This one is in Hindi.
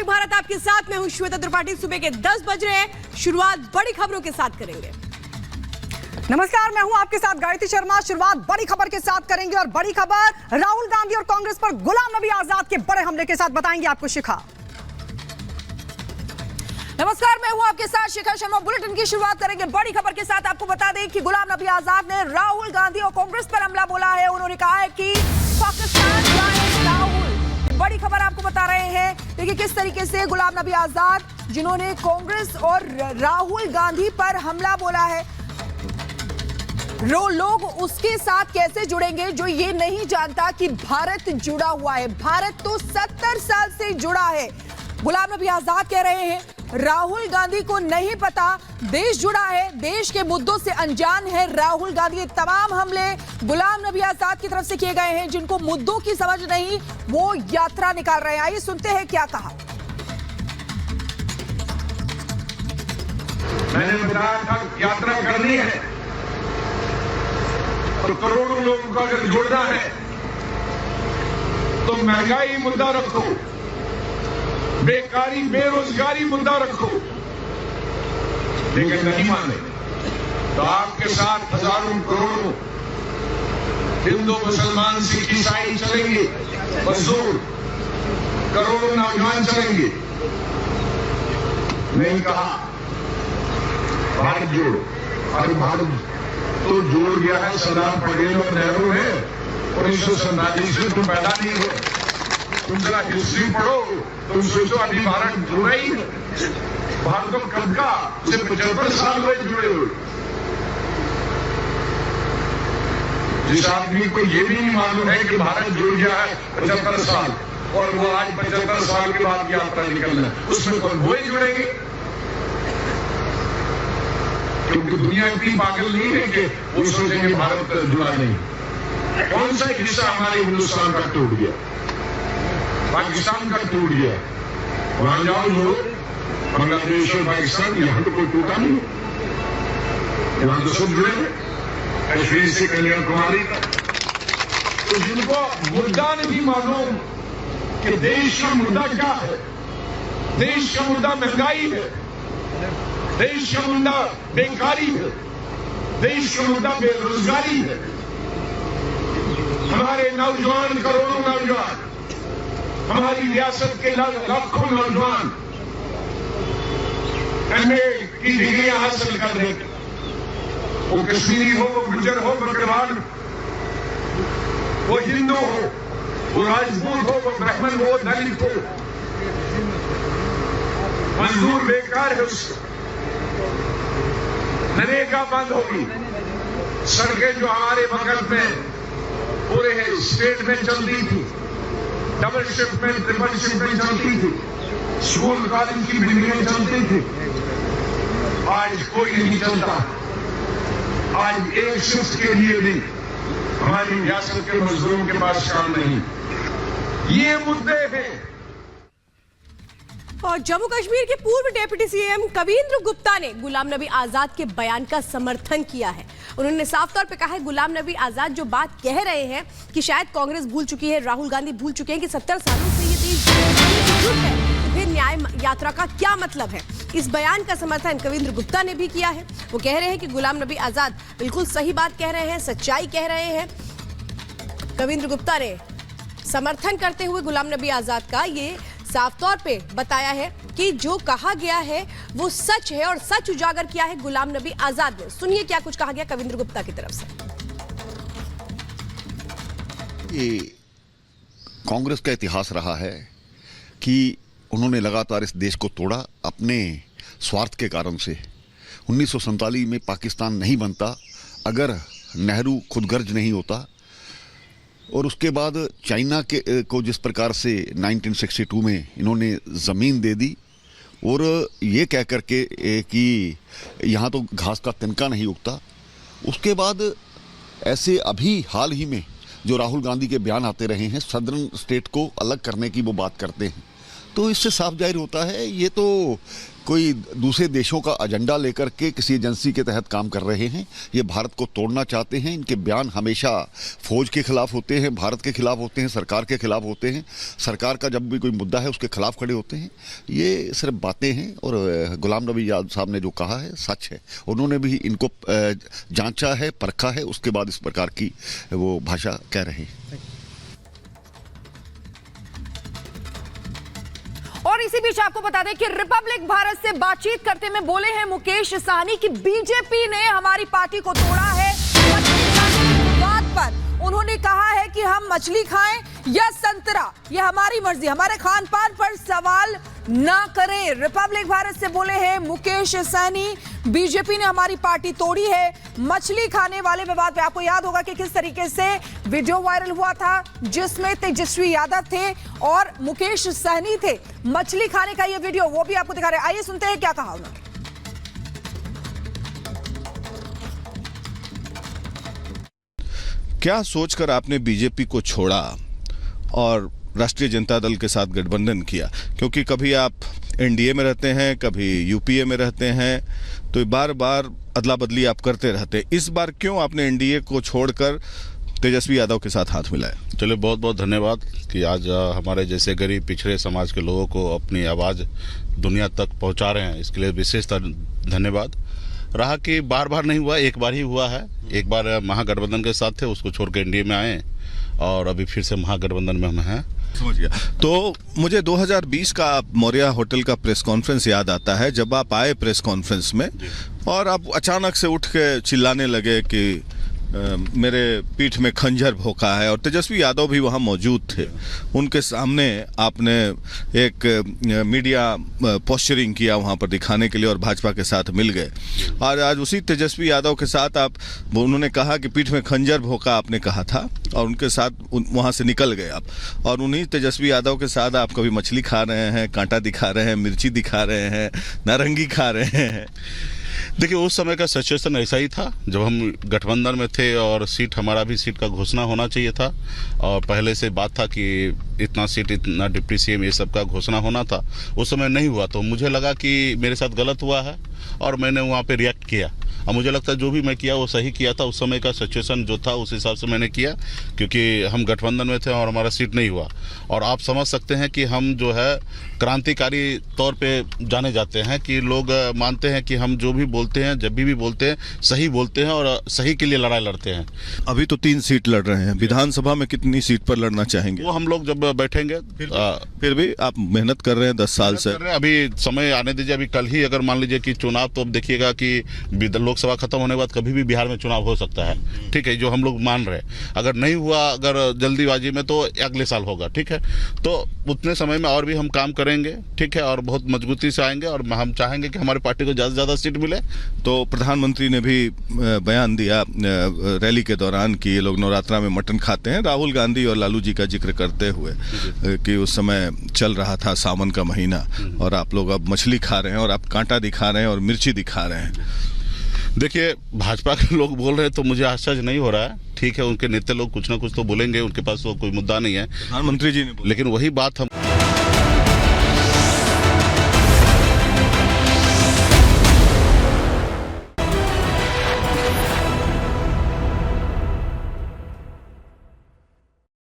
भारत आपके साथ, मैं हूं श्वेता त्रिपाठी। सुबह के 10 बज रहे हैं। शुरुआत बड़ी खबरों के साथ करेंगे। नमस्कार, मैं हूं आपके साथ गायत्री शर्मा। शुरुआत बड़ी खबर के साथ करेंगे और बड़ी खबर राहुल गांधी और कांग्रेस पर गुलाम नबी आजाद के बड़े हमले के साथ बताएंगे आपको शिखा। नमस्कार, मैं हूं आपके साथ शिखा शर्मा। बुलेटिन की शुरुआत करेंगे बड़ी खबर के साथ। आपको बता दें कि गुलाम नबी आजाद ने राहुल गांधी और कांग्रेस पर हमला बोला है। उन्होंने कहा है कि पाकिस्तान जाए राहुल। बड़ी खबर आपको बता रहे हैं। देखिए किस तरीके से गुलाम नबी आजाद, जिन्होंने कांग्रेस और राहुल गांधी पर हमला बोला है, लोग उसके साथ कैसे जुड़ेंगे जो ये नहीं जानता कि भारत जुड़ा हुआ है। भारत तो 70 साल से जुड़ा है। गुलाम नबी आजाद कह रहे हैं राहुल गांधी को नहीं पता देश जुड़ा है, देश के मुद्दों से अनजान है राहुल गांधी। तमाम हमले गुलाम नबी आजाद की तरफ से किए गए हैं। जिनको मुद्दों की समझ नहीं वो यात्रा निकाल रहे हैं। आइए सुनते हैं क्या कहा। मैंने बताया था यात्रा करनी है तो करोड़ों लोगों को अगर जोड़ना है तो महंगाई मुद्दा रखो, बेकारी बेरोजगारी मुद्दा रखो, लेकिन नहीं माने तो आपके साथ हजारों करोड़ों हिंदू मुसलमान सिख ईसाई चलेंगे, मजदूर करोड़ों नौजवान चलेंगे। नहीं कहा भारत जोड़ो। और भारत तो जोड़ गया है सरदार पटेल और नेहरू ने। 1947 में तुम पैदा नहीं हो। तुम जरा हिस्ट्री पढ़ो, तुम सोचो अभी भारत जुड़ा ही है। भारत तो कब का, उसे 75 साल में जुड़े हुए। जिस आदमी को ये भी नहीं मालूम है कि भारत जुड़ गया है 75 साल और वो आज 75 साल के बाद यात्रा निकलना है, उसमें कौन वो ही जुड़ेंगे? क्योंकि दुनिया इतनी पागल नहीं है कि वो सोचेंगे भारत जुड़ा नहीं। कौन सा हिस्सा हमारे हिंदुस्तान का टूट गया? पाकिस्तान का टूट गया। वहां जाओ लोग, बांग्लादेश और पाकिस्तान, यहां तो कोई टूटा नहीं, यहां तो सब जुड़े हैं कश्मीर से कन्याकुमारी तक। तो जिनको मुद्दा नहीं मालूम कि देश का मुद्दा क्या है, देश का मुद्दा महंगाई है, देश का मुद्दा बेकारी है, देश का मुद्दा बेरोजगारी है। हमारे नौजवान, करोड़ों नौजवान, हमारी रियासत के लाखों नौजवान एमए की डिग्रियां हासिल कर रहे हैं। वो कश्मीरी हो, वो गुर्जर हो, बकरवाल, वो हिंदू हो, वो राजपूत हो, वो ब्राह्मण हो, दलित हो, मजदूर बेकार है। उससे नरेगा बंद होगी। सड़कें जो हमारे बगल में पूरे स्टेट में चलती थी, डबल शिफ्ट में, ट्रिपल शिफ्ट में चलती थी, स्कूल कॉलेज की बिल्डिंगें चलती थी, आज कोई नहीं चलता। आज एक शिफ्ट के लिए भी हमारी रियासत के मजदूरों के पास काम नहीं। ये मुद्दे हैं। और जम्मू कश्मीर के पूर्व डिप्टी सीएम कविंद्र गुप्ता ने गुलाम नबी आजाद के बयान का समर्थन किया है। उन्होंने साफ तौर पे कहा है गुलाम नबी आजाद जो बात कह रहे हैं कि शायद कांग्रेस भूल चुकी है, राहुल गांधी भूल चुके हैं कि 70 सालों से ये देश एकजुट है, तो फिर न्याय यात्रा का क्या मतलब है। इस बयान का समर्थन कविंद्र गुप्ता ने भी किया है। वो कह रहे हैं कि गुलाम नबी आजाद बिल्कुल सही बात कह रहे हैं, सच्चाई कह रहे हैं। कविंद्र गुप्ता ने समर्थन करते हुए गुलाम नबी आजाद का ये साफ तौर पे बताया है कि जो कहा गया है वो सच है और सच उजागर किया है गुलाम नबी आजाद ने। सुनिए क्या कुछ कहा गया कविंद्र गुप्ता की तरफ से। ये कांग्रेस का इतिहास रहा है कि उन्होंने लगातार इस देश को तोड़ा अपने स्वार्थ के कारण से। 1947 में पाकिस्तान नहीं बनता अगर नेहरू खुदगर्ज नहीं होता, और उसके बाद चाइना के को जिस प्रकार से 1962 में इन्होंने ज़मीन दे दी और ये कह कर के कि यहाँ तो घास का तिनका नहीं उगता। उसके बाद ऐसे अभी हाल ही में जो राहुल गांधी के बयान आते रहे हैं, सदर्न स्टेट को अलग करने की वो बात करते हैं, तो इससे साफ जाहिर होता है ये तो कोई दूसरे देशों का एजेंडा लेकर के किसी एजेंसी के तहत काम कर रहे हैं। ये भारत को तोड़ना चाहते हैं। इनके बयान हमेशा फौज के खिलाफ होते हैं, भारत के खिलाफ होते हैं, सरकार के खिलाफ होते हैं। सरकार का जब भी कोई मुद्दा है उसके खिलाफ खड़े होते हैं। ये सिर्फ बातें हैं और गुलाम नबी आज़ाद साहब ने जो कहा है सच है। उन्होंने भी इनको जांचा है, परखा है, उसके बाद इस प्रकार की वो भाषा कह रहे हैं। और इसी बीच आपको बता दें कि रिपब्लिक भारत से बातचीत करते में बोले हैं मुकेश सहनी कि बीजेपी ने हमारी पार्टी को तोड़ा है। बात पर उन्होंने कहा है कि हम मछली खाएं या संतरा, यह हमारी मर्जी, हमारे खान पान पर सवाल ना करें। रिपब्लिक भारत से बोले हैं मुकेश सहनी, बीजेपी ने हमारी पार्टी तोड़ी है। मछली खाने वाले विवाद पे आपको याद होगा कि किस तरीके से वीडियो वायरल हुआ था जिसमें तेजस्वी यादव थे और मुकेश सहनी थे। मछली खाने का ये वीडियो वो भी आपको दिखा रहे हैं। आइए सुनते हैं क्या कहा उन्होंने। क्या सोचकर आपने बीजेपी को छोड़ा और राष्ट्रीय जनता दल के साथ गठबंधन किया? क्योंकि कभी आप एनडीए में रहते हैं, कभी यूपीए में रहते हैं, तो बार बार अदला बदली आप करते रहते हैं। इस बार क्यों आपने एनडीए को छोड़कर तेजस्वी यादव के साथ हाथ मिलाया? चलिए, बहुत बहुत धन्यवाद कि आज हमारे जैसे गरीब पिछड़े समाज के लोगों को अपनी आवाज़ दुनिया तक पहुंचा रहे हैं, इसके लिए विशेष धन्यवाद। रहा कि बार बार नहीं हुआ, एक बार ही हुआ है। एक बार महागठबंधन के साथ थे, उसको छोड़ के एनडीए में आए और अभी फिर से महागठबंधन में हम हैं। समझ गया। तो मुझे 2020 का मौर्या होटल का प्रेस कॉन्फ्रेंस याद आता है, जब आप आए प्रेस कॉन्फ्रेंस में और आप अचानक से उठ के चिल्लाने लगे कि मेरे पीठ में खंजर भोंका है, और तेजस्वी यादव भी वहाँ मौजूद थे। उनके सामने आपने एक मीडिया पोस्चरिंग किया वहाँ पर दिखाने के लिए और भाजपा के साथ मिल गए। और आज उसी तेजस्वी यादव के साथ उन्होंने कहा कि पीठ में खंजर भोंका आपने कहा था, और उनके साथ वहाँ से निकल गए आप। और उन्हीं तेजस्वी यादव के साथ आप कभी मछली खा रहे हैं, कांटा दिखा रहे हैं, मिर्ची दिखा रहे हैं, नारंगी खा रहे हैं। देखिए, उस समय का सिचुएशन ऐसा ही था जब हम गठबंधन में थे और हमारा भी सीट का घोषणा होना चाहिए था, और पहले से बात था कि इतना सीट, इतना डिप्टी सीएम, ये सब का घोषणा होना था। उस समय नहीं हुआ तो मुझे लगा कि मेरे साथ गलत हुआ है और मैंने वहाँ पे रिएक्ट किया। और मुझे लगता है जो भी मैं किया वो सही किया था। उस समय का सिचुएशन जो था उस हिसाब से मैंने किया, क्योंकि हम गठबंधन में थे और हमारा सीट नहीं हुआ। और आप समझ सकते हैं कि हम जो है क्रांतिकारी तौर पे जाने जाते हैं, कि लोग मानते हैं कि हम जो भी बोलते हैं, जब भी बोलते हैं, सही बोलते हैं और सही के लिए लड़ाई लड़ते हैं। अभी तो 3 सीट लड़ रहे हैं, विधानसभा में कितनी सीट पर लड़ना चाहेंगे? वो हम लोग जब बैठेंगे। फिर भी आप मेहनत कर रहे हैं 10 साल से। अभी समय आने दीजिए। अभी कल ही अगर मान लीजिए कि चुनाव, तो अब देखिएगा कि लोकसभा खत्म होने के बाद कभी भी बिहार में चुनाव हो सकता है। ठीक है, जो हम लोग मान रहे हैं। अगर नहीं हुआ, अगर जल्दीबाजी में, तो अगले साल होगा। ठीक है, तो उतने समय में और भी हम काम करेंगे। ठीक है, और बहुत मजबूती से आएंगे और हम चाहेंगे कि हमारी पार्टी को ज़्यादा से ज़्यादा सीट मिले। तो प्रधानमंत्री ने भी बयान दिया रैली के दौरान कि ये लोग नवरात्रा में मटन खाते हैं, राहुल गांधी और लालू जी का जिक्र करते हुए कि उस समय चल रहा था सावन का महीना, और आप लोग अब मछली खा रहे हैं और आप कांटा दिखा रहे हैं और मिर्ची दिखा रहे हैं। देखिए, भाजपा के लोग बोल रहे हैं तो मुझे आश्चर्य नहीं हो रहा है। ठीक है, उनके नेता लोग कुछ ना कुछ तो बोलेंगे, उनके पास तो कोई मुद्दा नहीं है। प्रधानमंत्री जी ने, लेकिन वही बात हम